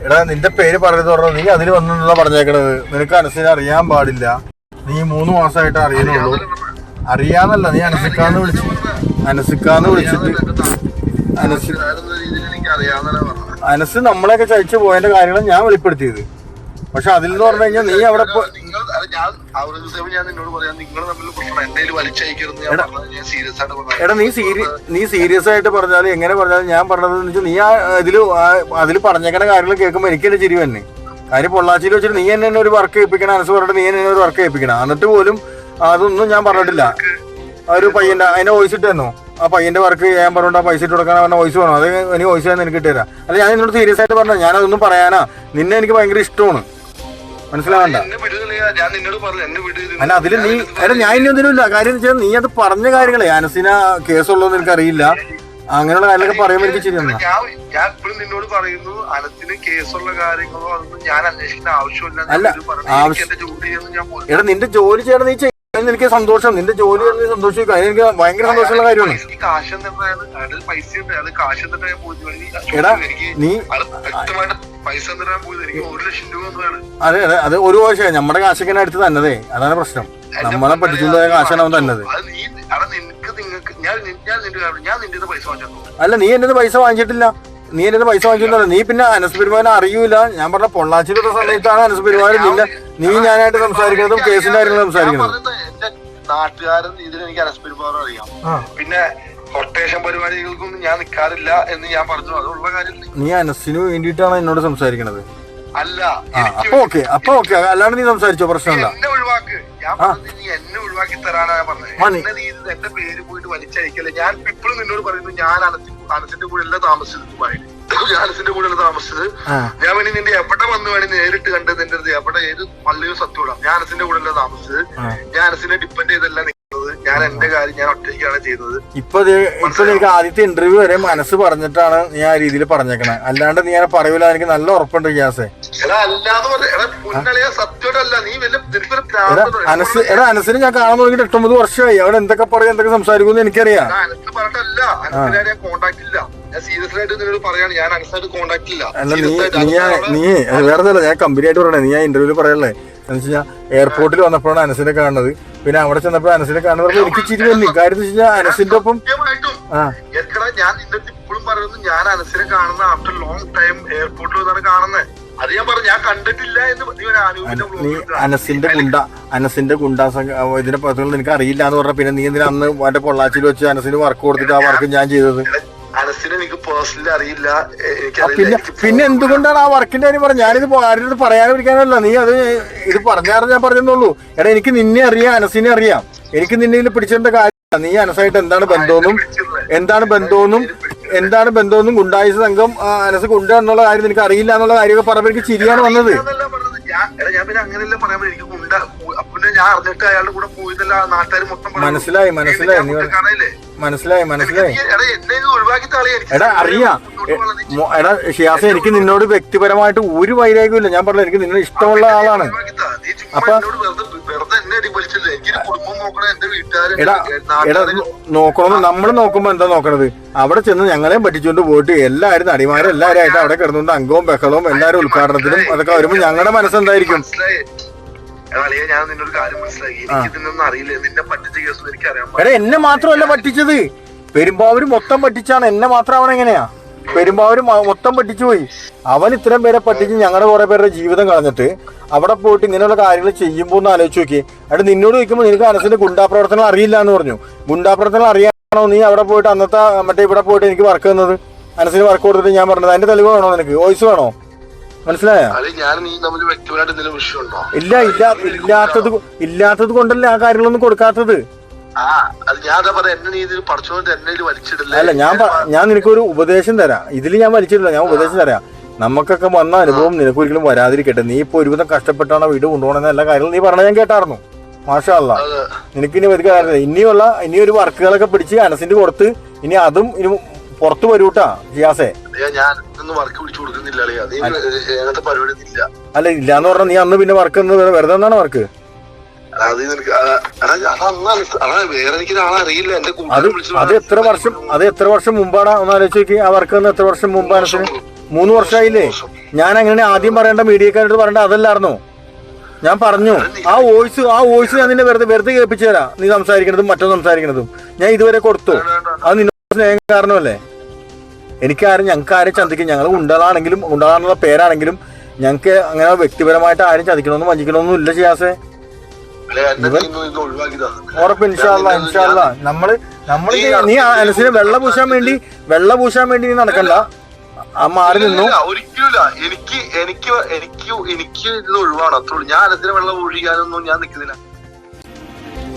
എടാ നിന്റെ പേര് പറയുന്നത് പറഞ്ഞോ, നീ അതിൽ വന്നുള്ള പറഞ്ഞേക്കണത്. നിനക്ക് അനസിനെ അറിയാൻ പാടില്ല, നീ 3 മാസമായിട്ട് അറിയുന്നുള്ളൂ. അറിയാന്നല്ല, നീ അനസിക്കാന്ന് വിളിച്ചിട്ട് അനസ് നമ്മളെയൊക്കെ ചതിച്ചു പോയതിന്റെ കാര്യങ്ങൾ ഞാൻ വെളിപ്പെടുത്തിയത്. പക്ഷെ അതിൽ നിന്ന് പറഞ്ഞു കഴിഞ്ഞാൽ നീ അവിടെ എടാ നീ സീരിയസ് ആയിട്ട് പറഞ്ഞാലും എങ്ങനെ പറഞ്ഞാലും ഞാൻ പറഞ്ഞത് നീ അതിൽ പറഞ്ഞേക്കണ കാര്യങ്ങൾ കേൾക്കുമ്പോൾ എനിക്ക് എന്റെ ചിരി തന്നെ. കാര്യം പൊള്ളാച്ചിയിൽ വെച്ചിട്ട് നീ എന്നെ ഒരു വർക്ക് ഏൽപ്പിക്കണം, അനസ് പറഞ്ഞിട്ട് നീ എന്നെ ഒരു വർക്ക് ഏൽപ്പിക്കണം. എന്നിട്ട് പോലും അതൊന്നും ഞാൻ പറഞ്ഞിട്ടില്ല. ഒരു പയ്യന്റെ അതിന്റെ വോയിസ് ഇട്ട് തന്നോ, ആ പയ്യന്റെ വർക്ക് ചെയ്യാൻ പറഞ്ഞിട്ട് പൈസ ഇട്ട് കൊടുക്കാൻ പറഞ്ഞ വോയിസ് വേണോ? അത് എനിക്ക് വോയിസ് തന്നെ എനിക്ക് ഇട്ടുതരാം. അല്ല ഞാൻ നിന്നോട് സീരിയസ് ആയിട്ട് പറഞ്ഞ ഞാനതൊന്നും പറയാനാ, നിന്നെ എനിക്ക് ഭയങ്കര ഇഷ്ടമാണ്, മനസ്സിലാവണ്ട. അല്ല അതില് നീ അല്ല ഞാൻ ഇനി ഒന്നിനുമില്ല. കാര്യം എന്ന് വെച്ചാൽ നീ അത് പറഞ്ഞ കാര്യങ്ങളെ അനസിന കേസുള്ളതെന്ന് എനിക്കറിയില്ല, അങ്ങനെയുള്ള കാര്യങ്ങളൊക്കെ പറയുമ്പോൾ എനിക്ക് ശരിയാണ്. ഞാൻ ഇപ്പോഴും നിന്നോട് പറയുന്നു, അനസിന് കേസുള്ള കാര്യങ്ങളോ അതൊന്നും ഞാൻ അന്വേഷിക്കേണ്ട ആവശ്യമില്ല. എടാ നിന്റെ ജോലി ചെയ്യണം, നീ ചെയ്യുന്നത് എനിക്ക് സന്തോഷം. നിന്റെ ജോലി സന്തോഷിക്കുക, എനിക്ക് ഭയങ്കര സന്തോഷമുള്ള കാര്യമാണ്. എടാ നീ അതെ അതെ അത് ഒരു കാശ് നമ്മുടെ കാശൊക്കെ അടുത്ത് തന്നതേ, അതാണ് പ്രശ്നം. നമ്മളെ പഠിച്ചുള്ള കാശാണ് അവൻ തന്നത്. അല്ല നീ എന്നത് പൈസ വാങ്ങിച്ചിട്ടില്ല, നീ എന്നത് പൈസ വാങ്ങിച്ചിട്ടില്ല. നീ പിന്നെ അനസ് പെരുമാനെ അറിയൂല. ഞാൻ പറഞ്ഞ പൊള്ളാച്ചിലുള്ള സമയത്താണ് അനസ് പെരുമാനും നിന്നെ നീ ഞാനായിട്ട് സംസാരിക്കുന്നതും കേസിന്റെ കാര്യങ്ങൾ സംസാരിക്കുന്നത്. നാട്ടുകാരൻ ഇതിൽ എനിക്ക് അനസ് പെരുമാറും അറിയാം. പിന്നെ കൊട്ടേഷൻ പരിപാടികൾക്കൊന്നും ഞാൻ നിൽക്കാറില്ല എന്ന് ഞാൻ പറഞ്ഞു, അതുള്ള കാര്യം. നീ അനസിന് വേണ്ടിയിട്ടാണ് എന്നോട് സംസാരിക്കണത്? അല്ല അപ്പൊ ഓക്കെ അല്ലാണ്ട് നീ സംസാരിച്ചോ, പ്രശ്നമില്ല. എന്നെ ഒഴിവാക്ക്, ഞാൻ പറഞ്ഞത് നീ എന്നെ ഒഴിവാക്കി തരാനാ പറഞ്ഞത്. നീ എന്റെ പേര് പോയിട്ട് വലിച്ചയക്കല്ലേ. ഞാൻ ഇപ്പോഴും നിന്നോട് പറയുന്നു, ഞാൻ അനസിന്റെ കൂടെ അല്ല താമസിച്ചത്. ഞാൻ അനസിന്റെ കൂടെ അല്ല താമസിച്ചത്. ഞാൻ വേണ്ടി നിന്റെ എവിടെ വന്ന് വേണേ നേരിട്ട് കണ്ടത് നിന്റെ അടുത്ത് എവിടെ ഏത് പള്ളിയോ സത്യമില്ല. ഞാൻ അനസിന്റെ കൂടെ അല്ല താമസിച്ചത്. ഞാൻ അനസിനെ ഡിപ്പെൻഡ് ചെയ്തല്ല നിൽക്കുന്നത്. ഞാൻ എന്റെ കാര്യം ഞാൻ ഒറ്റയ്ക്കാണ് ചെയ്തത്. ഇപ്പൊ എനിക്ക് ആദ്യത്തെ ഇന്റർവ്യൂ വരെ മനസ്സ് പറഞ്ഞിട്ടാണ് നീ ആ രീതിയിൽ പറഞ്ഞേക്കണേ, അല്ലാണ്ട് നീ അങ്ങനെ പറയൂല. എനിക്ക് നല്ല ഉറപ്പുണ്ട് ഗ്യാസേ. അനസിന് ഞാൻ കാണാൻ തുടങ്ങിയിട്ട് 8-9 വർഷമായി. അവിടെ എന്തൊക്കെ പറയും എന്തൊക്കെ സംസാരിക്കും എനിക്കറിയാം. അല്ല നീ വേറെ ഞാൻ കമ്പനി ആയിട്ട് പറയണേ, നീ ആ ഇന്റർവ്യൂല് പറയല്ലേ എന്ന് വെച്ച് കഴിഞ്ഞാൽ എയർപോർട്ടിൽ വന്നപ്പോഴാണ് അനസിനെ കാണുന്നത്. പിന്നെ അവിടെ ചെന്നപ്പോൾ അനസിനെ കാണുന്നത് എനിക്ക് ചിരി വന്നു. കാര്യം എന്ന് വെച്ച് കഴിഞ്ഞാൽ അനസിന്റെ ഒപ്പം ഞാൻ നിന്റെ ഇപ്പോഴും പറയുന്നു, ഞാൻ അനസിനെ കാണുന്ന ആഫ്റ്റർ ലോങ് ടൈം എയർപോർട്ടിൽ വന്നാണ് കാണുന്നത്. അത് ഞാൻ പറഞ്ഞു, ഞാൻ കണ്ടിട്ടില്ല എന്ന്. നീ അനസിന്റെ ഗുണ്ടാ ഇതിന്റെ പദ്ധതികൾ നിനക്ക് അറിയില്ല എന്ന് പറഞ്ഞ പിന്നെ നീ എന്തിനാ അന്ന് മറ്റേ പൊള്ളാച്ചിയിൽ വെച്ച് അനസിന് വർക്ക് കൊടുത്തിട്ട് ആ വർക്ക് ഞാൻ ചെയ്തത്? അനസിനെ എനിക്ക് പേഴ്സണലി അറിയില്ല. പിന്നെ എന്തുകൊണ്ടാണ് ആ വർക്കിന്റെ കാര്യം പറഞ്ഞത്? ഞാനിത് ആരുടെ പറയാനും പിടിക്കാനല്ല, നീ അത് ഇത് പറഞ്ഞാറ് ഞാൻ പറഞ്ഞെന്നുള്ളൂ. എടാ എനിക്ക് നിന്നെ അറിയാം, അനസിനെ അറിയാം. എനിക്ക് നിന്നെ പിടിച്ചേണ്ട കാര്യം നീ അനസായിട്ട് എന്താണ് ബന്ധമെന്നും ഗുണ്ടായുസ സംഘം അനസ് ഗുണ്ട എന്നുള്ള കാര്യം നിനക്ക് അറിയില്ല എന്നുള്ള കാര്യമൊക്കെ പറയുമ്പോൾ എനിക്ക് ചിരിയാണ് വന്നത്. മനസ്സിലായി എടാ അറിയാം. എടാ ഷിയാസെ, എനിക്ക് നിന്നോട് വ്യക്തിപരമായിട്ട് ഒരു വൈരാഗ്യമില്ല. ഞാൻ പറഞ്ഞു എനിക്ക് നിന്നോട് ഇഷ്ടമുള്ള ആളാണ്. അപ്പൊ എടാ നോക്കണമെന്ന് നമ്മൾ നോക്കുമ്പോ എന്താ നോക്കണത്? അവിടെ ചെന്ന് ഞങ്ങളെയും പറ്റിച്ചുകൊണ്ട് പോയിട്ട് എല്ലാവരും നടിമാരും എല്ലാവരും ആയിട്ട് അവിടെ കിടന്നുകൊണ്ട് അംഗവും ബഹളവും എല്ലാവരും ഉദ്ഘാടനത്തിനും അതൊക്കെ വരുമ്പോ ഞങ്ങളുടെ മനസ്സെന്തായിരിക്കും? എടാ എന്നെ മാത്രമല്ല പറ്റിച്ചത്, പെരുമ്പാവൂര് മൊത്തം പറ്റിച്ചാണ്. എന്നെ മാത്രം അവൻ എങ്ങനെയാ? പെരുമ്പാവൂര് മൊത്തം പറ്റിച്ചു പോയി. അവൻ ഇത്രയും പേരെ പറ്റിച്ച് ഞങ്ങളുടെ കുറെ പേരുടെ ജീവിതം കളഞ്ഞിട്ട് അവിടെ പോയിട്ട് ഇങ്ങനെയുള്ള കാര്യങ്ങൾ ചെയ്യുമ്പോൾ ഒന്ന് ആലോചിച്ച് നോക്കി. അവിടെ നിന്നോട് ചോദിക്കുമ്പോൾ നിനക്ക് അനസിന്റെ ഗുണ്ടാപ്രവർത്തനം അറിയില്ല എന്ന് പറഞ്ഞു. ഗുണ്ടാപ്രവർത്തനം അറിയാണോ നീ അവിടെ പോയിട്ട് അന്നത്തെ മറ്റേ ഇവിടെ പോയിട്ട് എനിക്ക് വർക്ക് തന്നത്? അനസിന് വർക്ക് കൊടുത്തിട്ട് ഞാൻ പറഞ്ഞത് അതിന്റെ തെളിവ് വേണോ നിനക്ക്? വോയിസ് വേണോ? മനസ്സിലായോ? ഇല്ലാത്തത് കൊണ്ടല്ലേ ആ കാര്യങ്ങളൊന്നും കൊടുക്കാത്തത്. അല്ല ഞാൻ നിനക്കൊരു ഉപദേശം തരാം. ഇതിൽ ഞാൻ വലിച്ചിട്ടില്ല, ഞാൻ ഉപദേശം തരാം. നമുക്കൊക്കെ വന്ന അനുഭവം നിനക്ക് ഒരിക്കലും വരാതിരിക്കട്ടെ. നീ ഇപ്പൊ ഒരുവിധം കഷ്ടപ്പെട്ടാണ് വീട് കൊണ്ടുപോകണമെന്ന എല്ലാ കാര്യങ്ങളും നീ പറഞ്ഞ ഞാൻ കേട്ടായിരുന്നു. മാഷാ അല്ലാ, നിനക്കിനി ഇനിയൊരു വർക്കുകളൊക്കെ പിടിച്ച് അനസിന്റെ കൊടുത്ത് ഇനി അതും ഇനി പുറത്തു വരൂട്ടാ ജിയാസെ. അല്ല ഇല്ലാന്ന് പറഞ്ഞാൽ നീ അന്ന് പിന്നെ വർക്ക് വെറുതെ എന്താണ് വർക്ക്? അത് എത്ര വർഷം മുമ്പാണ് ഒന്ന് ആലോചിച്ച് നോക്കി. ആ വർക്ക് എത്ര വർഷം മുമ്പാണ്? 3 വർഷമായില്ലേ? ഞാൻ അങ്ങനെ ആദ്യം പറയേണ്ട മീഡിയക്കാരോട് പറയേണ്ട അതല്ലായിരുന്നോ? ഞാൻ പറഞ്ഞു ആ വോയിസ് ഞാൻ നിന്നെ വെറുതെ കേൾപ്പിച്ചു തരാം. നീ സംസാരിക്കണതും മറ്റോ സംസാരിക്കണതും ഞാൻ ഇതുവരെ കൊടുത്തു. അത് നിന്നോട് സ്നേഹം കാരണമല്ലേ? ഞങ്ങൾക്ക് ആരും ചതിക്കും. ഞങ്ങൾ ഗുണ്ടകളാണെങ്കിലും ഗുണ്ടകളാണെന്നുള്ള പേരാണെങ്കിലും ഞങ്ങൾക്ക് അങ്ങനെ വ്യക്തിപരമായിട്ട് ആരും ചതിക്കണമെന്നും വഞ്ചിക്കണമെന്നും ഇല്ല ഷിയാസേ. ഉറപ്പ് ഇൻഷാല്ലാ. നമ്മള് നീ അനസിനെ വെള്ള പൂശാൻ വേണ്ടി നീ നടക്കണ്ട. ആ മാറി നിന്നു. ഒരിക്കലും എനിക്ക് ഇത് ഒഴിവാണ്. അത്രയുള്ളൂ. ഞാൻ അനസിനെ വെള്ളം ഒഴിക്കാനൊന്നും ഞാൻ നിൽക്കുന്നില്ല.